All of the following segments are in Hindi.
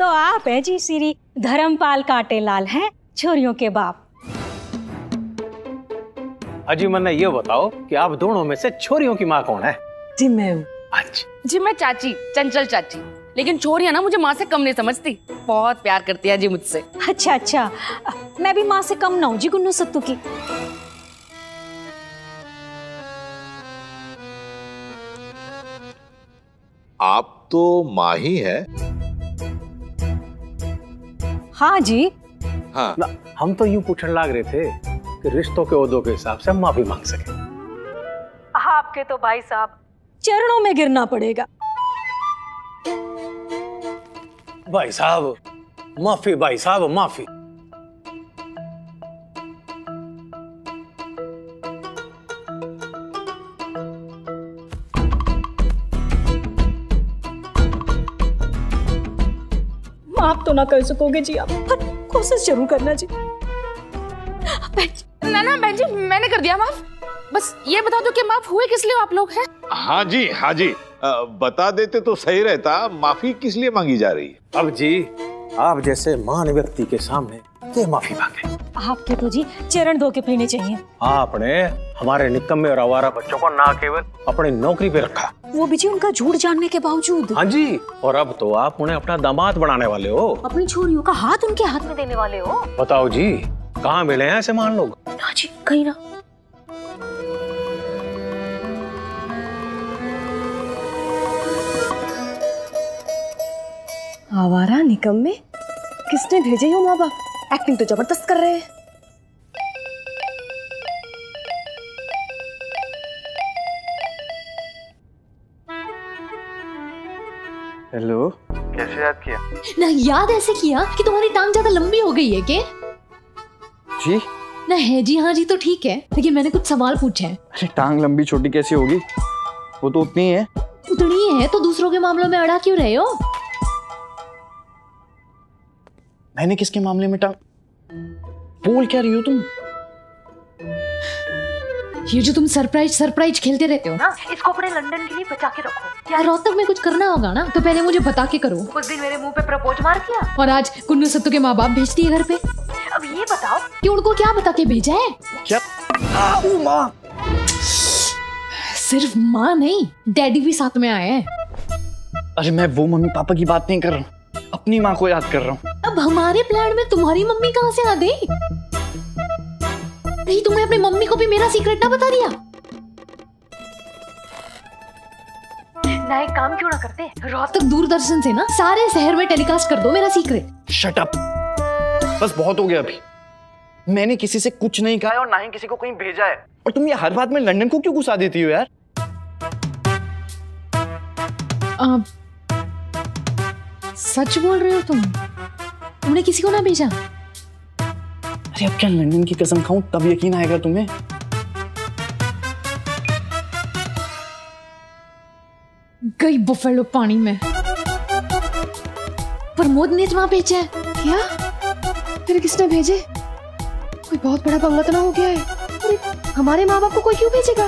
तो आप है जी श्री धर्मपाल कांटेलाल हैं, छोरियों के बाप। अजी मैंने ये बताओ कि आप दोनों में से छोरियों की माँ कौन है? जी मैं हूँ। अच्छा जी मैं चाची, चंचल चाची। लेकिन छोरियां ना मुझे माँ से कम नहीं समझती, बहुत प्यार करती है जी मुझसे। अच्छा अच्छा, मैं भी माँ से कम ना हूँ जी गुन्नू सत्तू की। आप तो माँ ही है। हाँ जी। हाँ ना, हम तो यूं पूछने लग रहे थे कि रिश्तों के ओहदों के हिसाब से हम माफी मांग सके। आपके तो भाई साहब चरणों में गिरना पड़ेगा। भाई साहब माफी, भाई साहब माफी। माफ तो ना कर सकोगे जी आप, पर कोशिश जरूर करना जी। ना ना बहन जी, मैंने कर दिया माफ। बस ये बता दो कि माफ हुए किस लिए आप लोग हैं? हाँ जी, हाँ जी, बता देते तो सही रहता। माफी किस लिए मांगी जा रही है? अब जी आप जैसे महान व्यक्ति के सामने क्या माफी मांगे? आपके तो जी चरण धो के पीने चाहिए। आपने हमारे निकम्मे और आवारा बच्चों को ना केवल अपनी नौकरी पे रखा, वो भी जी उनका झूठ जानने के बावजूद। हाँ जी, और अब तो आप उन्हें अपना दामाद बनाने वाले हो, अपनी छोरियों का हाथ उनके हाथ में देने वाले हो। बताओ जी कहाँ मिले हैं ऐसे महान लोग? ना जी कहीं ना। आवारा निकम्मे, किसने भेजे हो माँ बाप? एक्टिंग तो जबरदस्त कर रहे हैं। हेलो, कैसे याद किया? ना याद ऐसे किया कि तुम्हारी टांग ज्यादा लंबी हो गई है क्या? जी ना है जी, हाँ जी तो ठीक है, लेकिन मैंने कुछ सवाल पूछे हैं। अरे टांग लंबी छोटी कैसी होगी? वो तो उतनी ही है। उतनी ही है तो दूसरों के मामलों में अड़ा क्यों रहे हो? मैंने किसके मामले में टांग? बोल क्या रही हो तुम? ये जो तुम सरप्राइज खेलते रहते हो ना, इसको अपने लंदन के लिए बचा के रखो। यार रोहतक में कुछ करना होगा ना तो पहले मुझे बता के करो। उस दिन मेरे मुंह पे प्रपोज मार किया और आज गुन्नू सत्तू के माँ बाप भेज दिए घर पे। अब ये बताओ कि उनको क्या बता के भेजा है? क्या? माँ, सिर्फ माँ नहीं, डैडी भी साथ में आए हैं। अरे मैं वो मम्मी पापा की बात नहीं कर रहा हूँ, अपनी माँ को याद कर रहा हूँ। अब हमारे प्लान में तुम्हारी मम्मी कहाँ से आ गई? नहीं तुमने अपनी मम्मी को भी मेरा सीक्रेट ना बता दिया? ना एक काम क्यों ना करते, रोहतक दूरदर्शन से ना सारे शहर में टेलीकास्ट कर दो मेरा सीक्रेट। शट अप, बस बहुत हो गया अभी। मैंने किसी से कुछ नहीं कहा है और ना ही किसी को कहीं भेजा है, और तुम ये हर बात में लंदन को क्यों घुसा देती हो यार? सच बोल रहे हो तुम? तुमने किसी को ना भेजा? अरे अब क्या लंदन की कसम खाऊं तब यकीन आएगा तुम्हें? गई बफेलो पानी में। प्रमोद ने वहां भेजा है क्या? फिर किसने भेजे? कोई बहुत बड़ा पंगा तो ना हो गया है? अरे हमारे माँ बाप को कोई क्यों भेजेगा?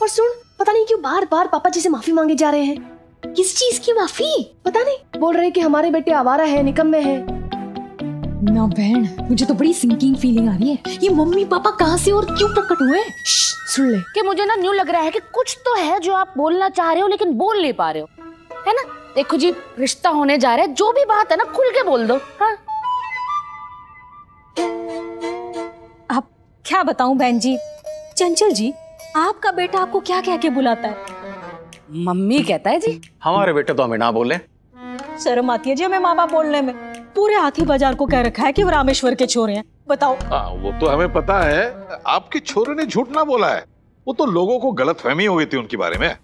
और सुन, पता नहीं क्यों बार बार पापा जी से माफी मांगे जा रहे हैं। किस चीज की माफी? पता नहीं, बोल रहे कि हमारे बेटे आवारा है, निकम्मे है। ना बहन, मुझे तो बड़ी सिंकिंग फीलिंग आ रही है। ये मम्मी पापा कहाँ से और क्यों प्रकट हुए? सुन ले कि मुझे ना न्यू लग रहा है कि कुछ तो है जो आप बोलना चाह रहे हो लेकिन बोल नहीं पा रहे हो, है ना? देखो जी, रिश्ता होने जा रहा है, जो भी बात है ना खुल के बोल दो। हाँ अब क्या बताऊं बहन जी। चंचल जी, आपका बेटा आपको क्या कह के बुलाता है? मम्मी कहता है जी। हमारे बेटे तो हमें ना बोले। शर्म आती है जी हमें माँ बाप बोलने में। पूरे हाथी बाजार को कह रखा है कि वो रामेश्वर के छोरे हैं। बताओ। वो तो हमें पता है, आपके छोरे ने झूठ ना बोला है। वो तो लोगों को गलतफहमी हो गई थी उनके बारे में।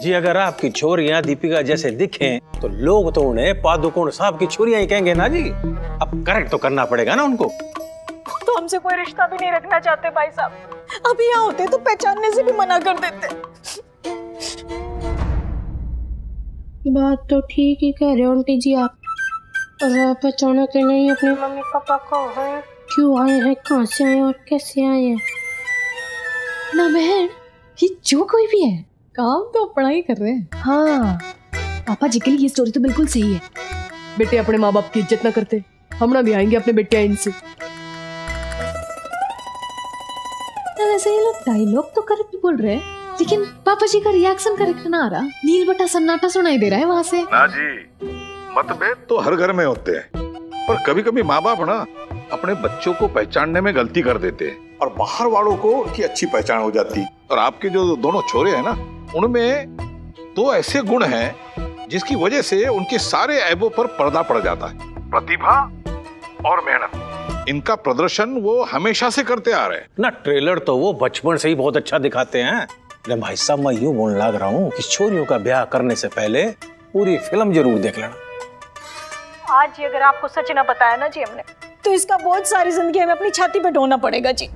जी अगर आपकी छोरियां दीपिका जैसे दिखें तो लोग तो उन्हें पादुकोण साहब की छोरियां ही कहेंगे ना जी। अब करेक्ट तो करना पड़ेगा ना उनको। तो हमसे कोई रिश्ता भी नहीं रखना चाहते भाई साहब। अभी यहाँ होते तो पहचानने से भी मना कर देते। बात तो ठीक ही कह रहे हो आंटी जी आप। और आप अचानक नहीं अपने मम्मी पापा को हैं, क्यों आए हैं, कहाँ से आए और कैसे आए हैं? ना बहन, ये जो कोई भी है काम तो अपना ही कर रहे हैं। हाँ, पापा जी के लिए ये स्टोरी तो बिल्कुल सही है। बेटे अपने माँ बाप की इज्जत ना करते, हम ना भी आएंगे अपने बेटे इनसे। वैसे ये लोग डायलॉग तो करेक्ट बोल रहे हैं, लेकिन पापा जी का रिएक्शन करेक्ट ना आ रहा। नील बटा सन्नाटा सुनाई दे रहा है वहां से। ना जी, मतभेद तो हर घर में होते हैं, पर कभी कभी माँ बाप ना अपने बच्चों को पहचानने में गलती कर देते हैं और बाहर वालों को उनकी अच्छी पहचान हो जाती। और आपके जो दोनों छोरे हैं ना, उनमें दो ऐसे गुण हैं जिसकी वजह से उनके सारे ऐबों पर पर्दा पड़ जाता है। प्रतिभा और मेहनत, इनका प्रदर्शन वो हमेशा से करते आ रहे हैं ना। ट्रेलर तो वो बचपन से ही बहुत अच्छा दिखाते हैं। भाई साहब, मैं यूं बोलने लग रहा हूँ कि छोरियों का ब्याह करने से पहले पूरी फिल्म जरूर देख लेना। आज ही अगर आपको सच ना बताया ना जी हमने, तो इसका बोझ सारी जिंदगी हमें अपनी छाती पे ढोना पड़ेगा जी।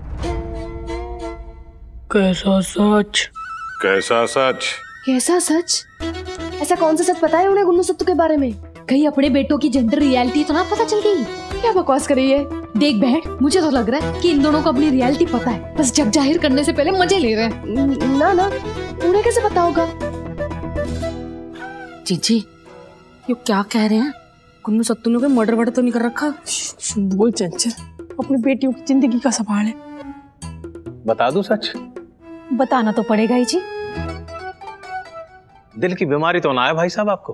कैसा सच? कैसा सच? कैसा सच? ऐसा कौन सा सच पता है उन्हें गुन्नू सत्तू के बारे में? कहीं अपने बेटों की जेंडर रियलिटी तो ना पता चल गई? क्या बकवास कर रही है? देख बहन, मुझे तो लग रहा है कि इन दोनों को अपनी रियलिटी पता है, बस जग जाहिर करने से पहले मजे ले रहे हैं। ना ना, उन्हें कैसे पता होगा? जीजी, ये क्या कह रहे हैं? गुन्नू सत्तू ने कोई मर्डर वर्डर तो नहीं कर रखा? बोल चंचल, अपनी बेटियों की जिंदगी का सवाल है। बता दूं सच? बताना तो पड़ेगा ही जी। दिल की बीमारी तो ना है भाई साहब आपको?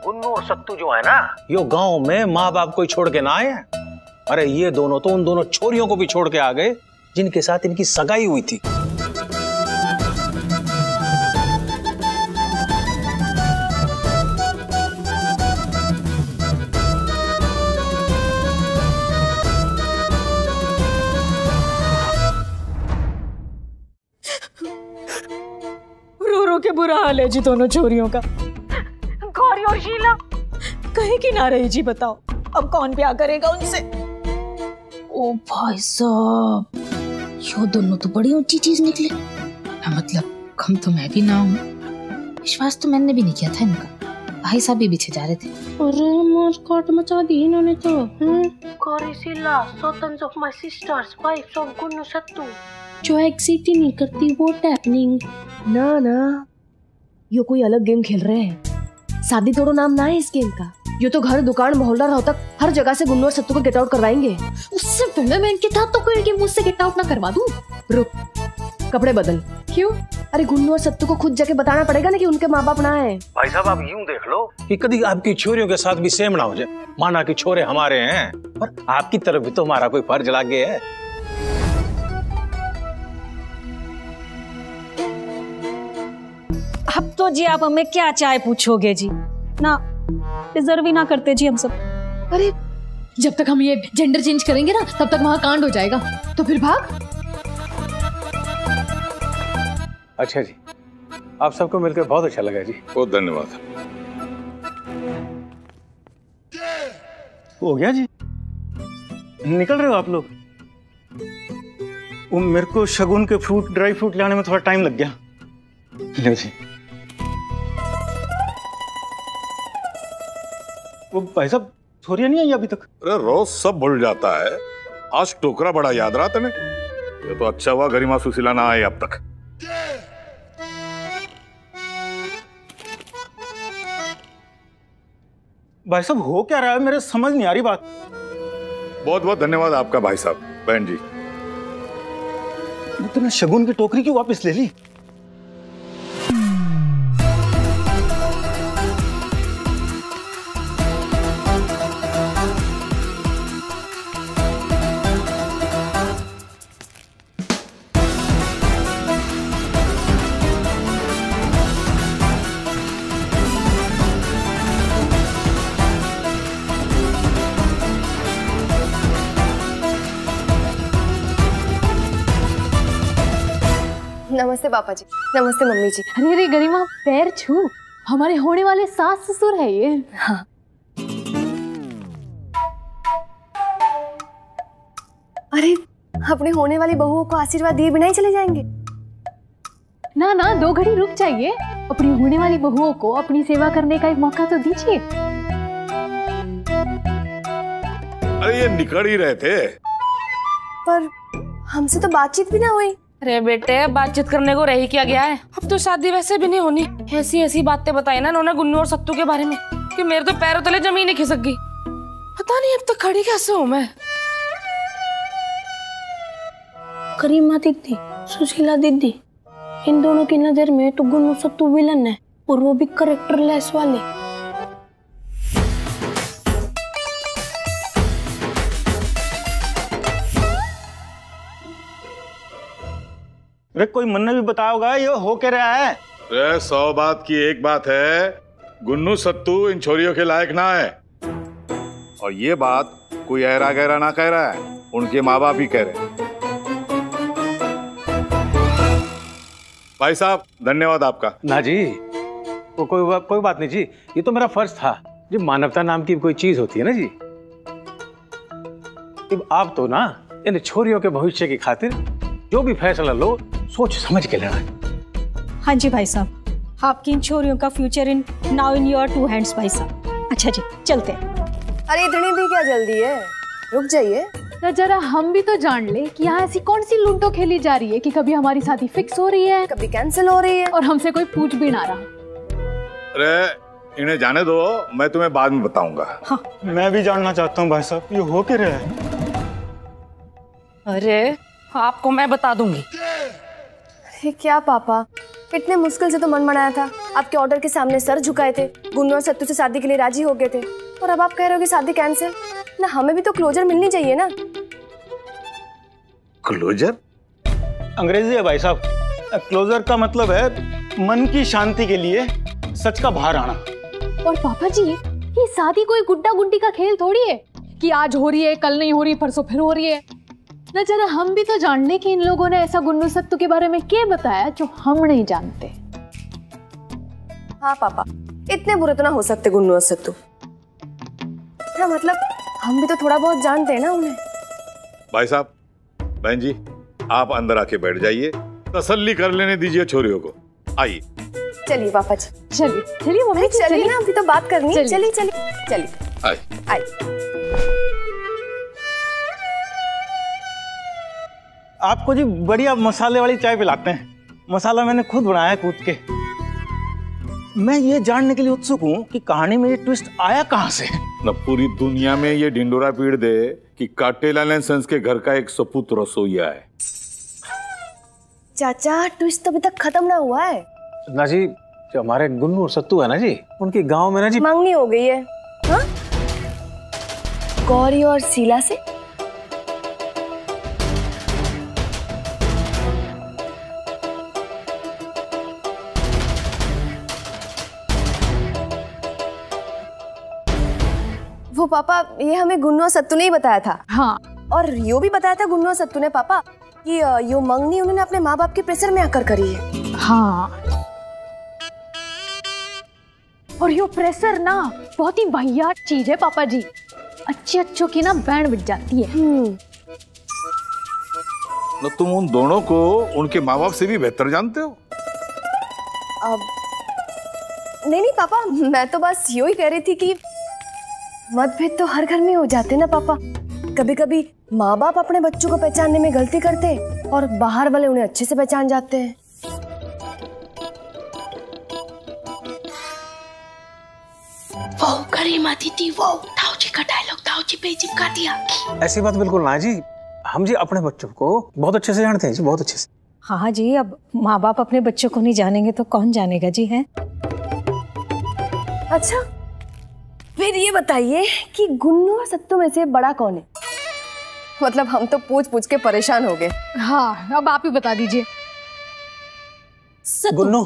गुन्नू और सत्तू जो है ना, यो गांव में माँ बाप को छोड़ के ना आए हैं। अरे ये दोनों तो उन दोनों छोरियों को भी छोड़ के आ गए जिनके साथ इनकी सगाई हुई थी। रो रो के बुरा हाल है जी दोनों छोरियों का। गौरी और शीला कहीं की ना रही जी, बताओ अब कौन ब्याह करेगा उनसे? ओ भाई साहब, यो दोनों तो बड़ी ऊंची चीज निकले। मतलब कम तो मैं भी ना हूँ, विश्वास तो मैंने भी नहीं किया था इनका। भाई साहब भी पीछे जा रहे थे। अरे मार काट मचा दी इन्होंने तो। गौरी शीला, सौतन्स of my sisters, wifes of Gunnu Sattu. जो एग्जिट ही नहीं करती वो टैपनिंग। ना ना, यो कोई अलग गेम खेल रहे हैं। शादी तोड़ो नाम ना है इस गेम का। ये तो घर दुकान मोहल्ला रहो तक हर जगह से गुन्नू और सत्तू को गेट आउट करवाएंगे। उससे पहले मैं इनके साथ तो कोई के मुझसे गेट आउट ना करवा दूं। रुक, कपड़े बदल। क्यों? अरे गुन्नू और सत्तू को खुद जाके बताना पड़ेगा ना कि उनके माँ बाप ना है। भाई साहब आप यूं देख लो कि कभी आपकी छोरियों के साथ भी सेम ना हो जाए। माना कि छोरे हमारे हैं, पर आपकी तरफ भी तो हमारा कोई फर्ज लग गया है। अब तो जी आप हमें क्या चाय पूछोगे जी? ना डिजर्व ही ना करते जी हम सब। अरे जब तक हम ये जेंडर चेंज करेंगे ना, तब तक वहां कांड हो जाएगा। तो फिर भाग। अच्छा जी, आप सबको मिलकर बहुत अच्छा लगा जी। बहुत धन्यवाद। हो गया जी, निकल रहे हो आप लोग? वो मेरे को शगुन के फ्रूट, ड्राई फ्रूट लाने में थोड़ा टाइम लग गया। लो जी। वो भाई साहब छोरियां नहीं आई अभी तक? अरे रोज सब भूल जाता है, आज टोकरा बड़ा याद रहा तने। ये तो अच्छा हुआ गरिमा सुशीला ना आए अब तक। भाई साहब हो क्या रहा है, मेरे समझ नहीं आ रही बात। बहुत बहुत धन्यवाद आपका भाई साहब। बहन जी, तुमने शगुन की टोकरी क्यों वापस ले ली? नमस्ते पापा जी। नमस्ते मम्मी जी। अरे अरे गरिमा, पैर छू, हमारे होने वाले सास ससुर है ये। हाँ। अरे अपने होने वाली बहुओं को आशीर्वाद दिए बिना ही चले जाएंगे? ना ना, 2 घड़ी रुक जाइए। अपनी होने वाली बहुओं को अपनी सेवा करने का एक मौका तो दीजिए। अरे ये निकल ही रहे थे। पर हमसे तो बातचीत भी ना हुई। अरे बेटे, बातचीत करने को रही क्या गया है? अब तो शादी वैसे भी नहीं होनी। ऐसी ऐसी बातें बताई ना उन्होंने गुन्नू और सत्तू के बारे में कि मेरे तो पैरों तले जमीन ही खिसक गई। पता नहीं अब तक खड़ी कैसे हूँ मैं। करीमा दीदी, सुशीला दीदी, इन दोनों की नजर में तो गुन्नू सत्तू विलन है और वो भी कैरेक्टरलेस वाले। अरे कोई मन ने भी बताया होगा ये हो क्या रहा है? अरे 100 बात की एक बात है, गुन्नू सत्तू इन छोरियों के लायक ना है। और ये बात कोई ऐरा गहरा ना कह रहा है, उनके माँ बाप ही कह रहे हैं। भाई साहब धन्यवाद आपका। ना जी, कोई बात नहीं जी, ये तो मेरा फर्ज था जी। मानवता नाम की कोई चीज होती है ना जी। अब आप तो ना इन छोरियों के भविष्य की खातिर जो भी फैसला लो सोच समझ के लेना। हाँ जी भाई साहब, आपकी इन छोरियों का future in now in your 2 hands भाई साहब। अच्छा जी चलते हैं। अरे इतनी भी क्या जल्दी है, रुक जाइए। तो जरा हम भी तो जान ले कि यहाँ ऐसी कौन सी लूडो खेली जा रही है कि कभी हमारी शादी फिक्स हो रही है, कभी कैंसिल हो रही है और हमसे कोई पूछ भी ना रहा। अरे इन्हें जाने दो, मैं तुम्हें बाद में बताऊंगा। हाँ। मैं भी जानना चाहता हूँ भाई साहब, ये हो क्या रहा है? अरे आपको मैं बता दूंगी। अरे क्या पापा, इतने मुश्किल से तो मन मनाया था, आपके ऑर्डर के सामने सर झुकाए थे, गुन्नू और सत्तू से शादी के लिए राजी हो गए थे, और अब आप कह रहे हो कि शादी कैंसिल। ना हमें भी तो क्लोजर मिलनी चाहिए ना। क्लोजर? अंग्रेजी है भाई साहब। क्लोजर का मतलब है मन की शांति के लिए सच का बाहर आना। और पापा जी, ये शादी कोई गुड्डा गुड्डी का खेल थोड़ी है कि आज हो रही है, कल नहीं हो रही, परसों फिर हो रही है। न जरा हम भी तो जान ले कि इन लोगों ने ऐसा गुन्नू सत्तू के बारे में क्या बताया जो हम नहीं जानते। हाँ पापा, इतने बुरे तो ना हो सकते गुन्नू और सत्तू। हाँ मतलब हम भी तो थोड़ा बहुत जानते हैं ना उन्हें। भाई साहब, बहन जी आप अंदर आके बैठ जाइए, तसल्ली कर लेने दीजिए छोरियों को। आइए। चलिए पापा जी। चलिए मम्मी, चलिए ना, अभी तो बात करनी है। चलिए चलिए चलिए। आइए। आपको जी बढ़िया मसाले वाली चाय पिलाते हैं। मसाला मैंने खुद बनाया है कूट के। मैं ये जानने के लिए उत्सुक हूँ कि कहानी में ये ट्विस्ट आया कहाँ से। न पूरी दुनिया में ये ढिंडोरा पीड़ दे कि काटेला एंड सन्स के घर का एक सपूत रसोईया है। चाचा ट्विस्ट तो अभी तक खत्म ना हुआ है ना जी। जो हमारे गुन्नू और सत्तू है ना जी, उनकी गांव में ना जी मंगनी हो गई है। हाँ? गौरी और शीला से। वो पापा, ये हमें गुन्नू और सत्तू ने ही बताया था। हाँ, और यो भी बताया था गुन्नू और सत्तू ने पापा कि यो मंगनी उन्होंने अपने माँ बाप के प्रेशर में आकर करी है। हाँ, और यो प्रेशर ना बहुत ही वाहियात चीज है पापा जी। अच्छों की ना बैंड बज जाती है। तो तुम उन दोनों को उनके माँ बाप से भी बेहतर जानते हो। अब नहीं पापा, मैं तो बस यो ही कह रही थी कि मतभेद तो हर घर में हो जाते ना पापा। कभी कभी माँ बाप अपने बच्चों को पहचानने में गलती करते हैं और बाहर वाले उन्हें अच्छे से पहचान जाते हैं। वो करीमा दीदी, वो ताऊजी का डायलॉग ताऊजी पे चिपका दिया। ऐसी बात बिल्कुल ना जी। हम जी अपने बच्चों को बहुत अच्छे से जानते हैं जी, बहुत अच्छे से। हाँ जी, अब माँ बाप अपने बच्चों को नहीं जानेंगे तो कौन जानेगा जी। है अच्छा, फिर ये बताइए कि गुन्नू और सत्तू में से बड़ा कौन है? मतलब हम तो पूछ पूछ के परेशान हो गए। हाँ, अब आप ही बता दीजिए। गुन्नू।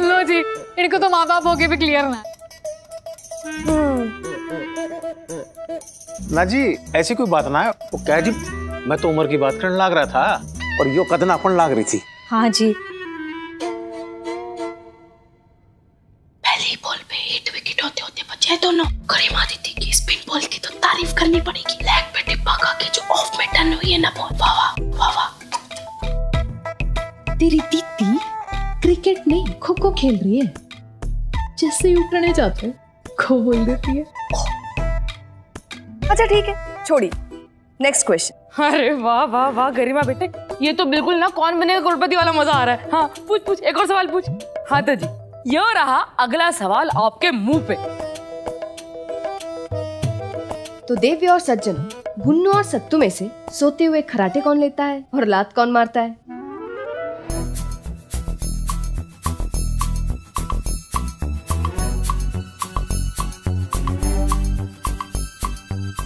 लो जी, इनको तो माँ बाप होके भी क्लियर ना। ना जी ऐसी कोई बात ना है। वो क्या जी, मैं तो उम्र की बात करने लाग रहा था और यो कदनापन लाग रही थी। हाँ जी, पहले बॉल पे 8 विकेट होते होते बचे दोनों। करीमा दीदी की स्पिन बॉल की तो तारीफ करनी पड़ेगी। लेग पे टिप्पा खा के जो ऑफ में टर्न हुई है ना बॉल, वाह वाह वाह। तेरी दीदी क्रिकेट नहीं खो खो खेल रही है। जैसे ही उठने जाते खो बोल देती है। अच्छा ठीक है, छोड़ी, नेक्स्ट क्वेश्चन। अरे वाह वाह वाह गरिमा बेटे, ये तो बिल्कुल ना कौन बनेगा करोड़पति वाला मजा आ रहा है। हाँ पूछ पूछ, एक और सवाल पूछ। हाँ तो जी, ये रहा अगला सवाल आपके मुंह पे। तो देव्य और सज्जन, गुन्नू और सत्तू में से सोते हुए खराटे कौन लेता है और लात कौन मारता है?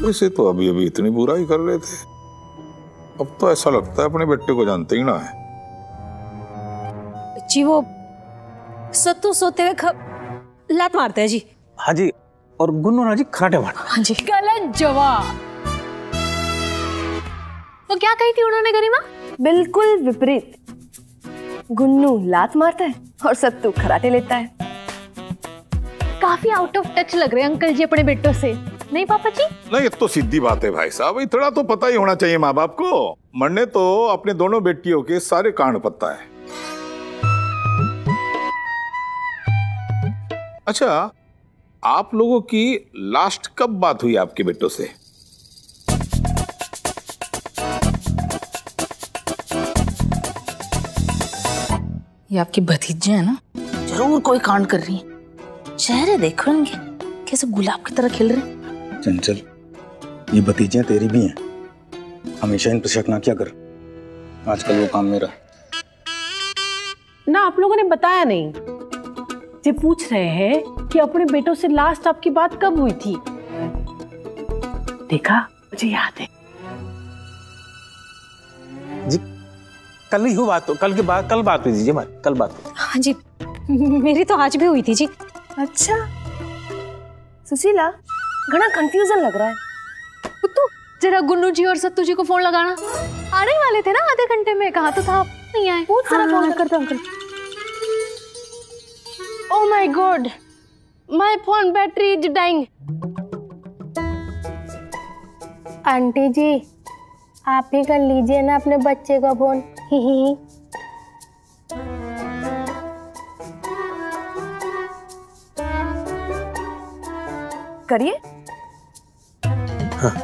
वैसे तो अभी अभी इतनी बुराई कर रहे थे, अब तो ऐसा लगता है अपने बेटे को जानते ही ना है। जी वो सत्तू सोते हुए लात मारते हैं जी। हाँ जी, और गुन्नू ना जी खराटे मारता। हाँ जी। गलत जवाब। वो क्या कही थी उन्होंने गरिमा? बिल्कुल विपरीत। गुन्नू लात मारता है और सत्तू खराटे लेता है। काफी आउट ऑफ टच लग रहे हैं अंकल जी अपने बेटों से, नहीं पापा जी? नहीं, ये तो सीधी बात है भाई साहब, इतना तो पता ही होना चाहिए माँ बाप को। मरने तो अपने दोनों बेटियों के सारे कांड पता है। अच्छा, आप लोगों की लास्ट कब बात हुई आपके बेटों से? ये आपकी भतीजे है ना, जरूर कोई कांड कर रही है। चेहरे देखो इनके, कैसे गुलाब की तरह खिल रहे हैं। चंचल, ये भतीजियां तेरी भी हैं, हमेशा इन पर शक ना किया कर। आजकल वो काम मेरा ना। आप लोगों ने बताया नहीं। ये पूछ रहे हैं कि अपने बेटों से लास्ट आपकी बात कब हुई थी। देखा, मुझे याद है जी। कल ही हुई बात, तो कल बात हुई जी हमारी, कल बात हुई। हाँ जी, मेरी तो आज भी हुई थी जी। अच्छा सुशीला, घना कंफ्यूजन लग रहा है। पुत्तू, जरा गुन्नू जी और सत्तू जी को फोन लगाना। आने ही वाले थे ना आधे घंटे में, कहा तो था नहीं आए। बहुत सारा फोन कर दो uncle. Oh my God, my phone battery is dying. Aunty ji, आप ही कर लीजिए ना अपने बच्चे का फोन। करिए। हाँ।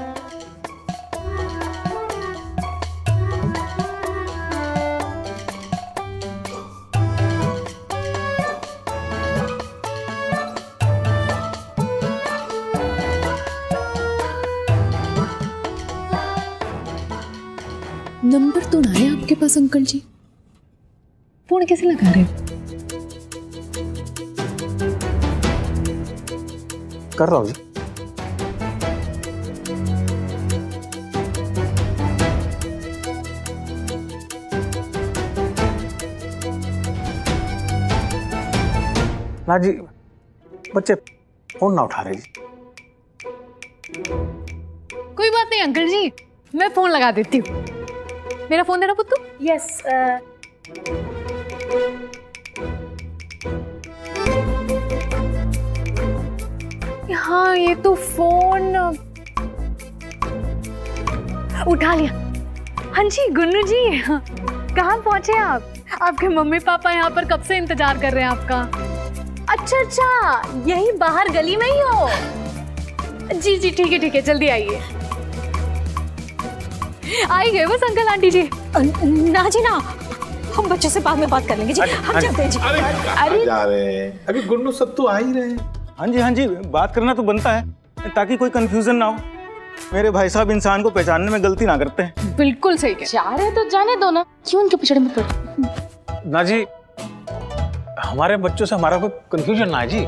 नंबर तो ना है आपके पास अंकल जी, फोन कैसे लगा रहे हो? कर रहा हूँ जी। ना जी, बच्चे फोन ना उठा रहे जी। कोई बात नहीं अंकल जी, मैं फोन लगा देती हूँ। मेरा फोन देना पुत्तू। यस। हाँ, ये तो फोन उठा लिया। हाँ जी गुन्नू जी, कहाँ पहुंचे आप? आपके मम्मी पापा यहाँ पर कब से इंतजार कर रहे हैं आपका। अच्छा अच्छा, यही बाहर गली में ही हो? जी जी ठीक है, जल्दी आइए। आई गए बस अंकल आंटी जी। ना जी ना, हम बच्चे से बाद में बात कर लेंगे जी। हम चलते हैं जी। अरे जा रहे हैं, अभी गुन्नू सत्तू आ ही रहे हैं। हाँ जी, बात करना तो बनता है ताकि कोई कंफ्यूजन ना हो। मेरे भाई साहब इंसान को पहचानने में गलती ना करते हैं। बिल्कुल सही कह। जा रहे तो जाने दो ना, क्यों उनके पिछड़े में पड़। ना जी, हमारे बच्चों से हमारा कोई कंफ्यूजन ना है जी।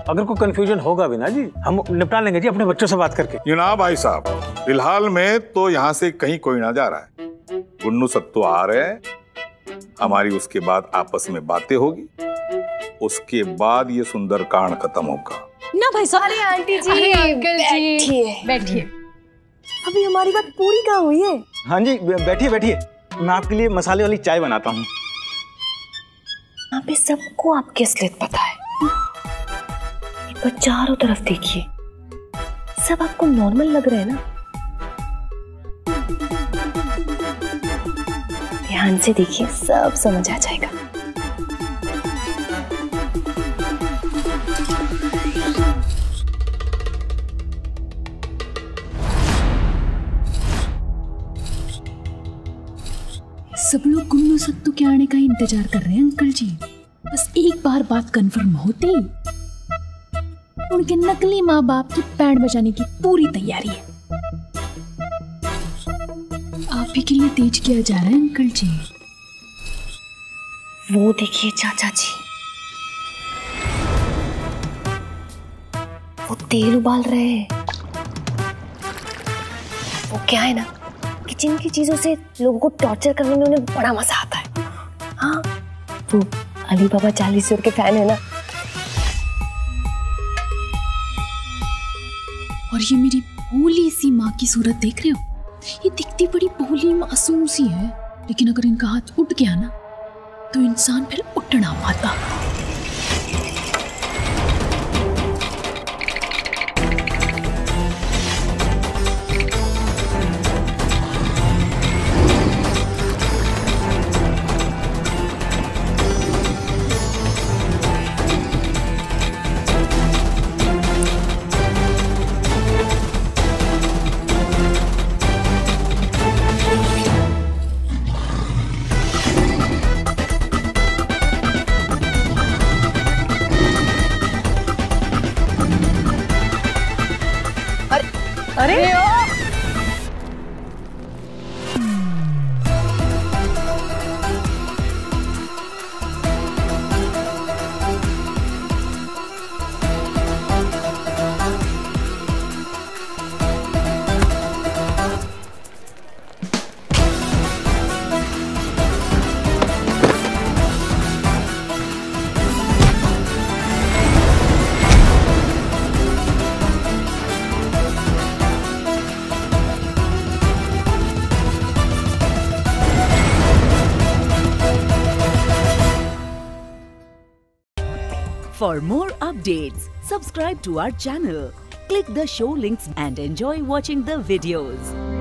अगर कोई कंफ्यूजन होगा भी ना जी, हम निपटा लेंगे जी अपने बच्चों से बात करके। ये ना भाई साहब, फिलहाल में तो यहाँ से कहीं कोई ना जा रहा है। गुन्नू सत्तू आ रहे हैं, हमारी उसके बाद आपस में बातें होगी, उसके बाद ये सुंदर कांड खत्म होगा। ना भाई साहब। अरे आंटी जी, अरे अंकल जी बैठिए। अभी हमारी बात पूरी कहाँ हुई है? हाँ जी, बैठिए, मैं आपके लिए मसाले वाली चाय बनाता हूँ। यहाँ पे सबको आपकी असलियत पता है। पर चारों तरफ देखिए, सब आपको नॉर्मल लग रहा है ना? ध्यान से देखिए, सब समझ आ जाएगा। सब लोग गुन्नू सत्तू के आने का इंतजार कर रहे हैं अंकल जी। बस एक बार बात कंफर्म होते ही उनके नकली माँ बाप की बैंड बजाने की पूरी तैयारी है। आप ही के लिए तेज किया जा रहा है अंकल जी। वो देखिए चाचा जी, वो तेल उबाल रहे हैं। वो क्या है ना, किचन की चीजों से लोगों को टॉर्चर करने में उन्हें बड़ा मजा आता है। हाँ, वो अली बाबा 40 के फैन है ना। और ये मेरी भोली सी माँ की सूरत देख रहे हो? ये दिखती बड़ी भोली मासूम सी है, लेकिन अगर इनका हाथ उठ गया ना तो इंसान फिर उठ ना पाता। अरे For more updates, subscribe to our channel, click the show links and enjoy watching the videos.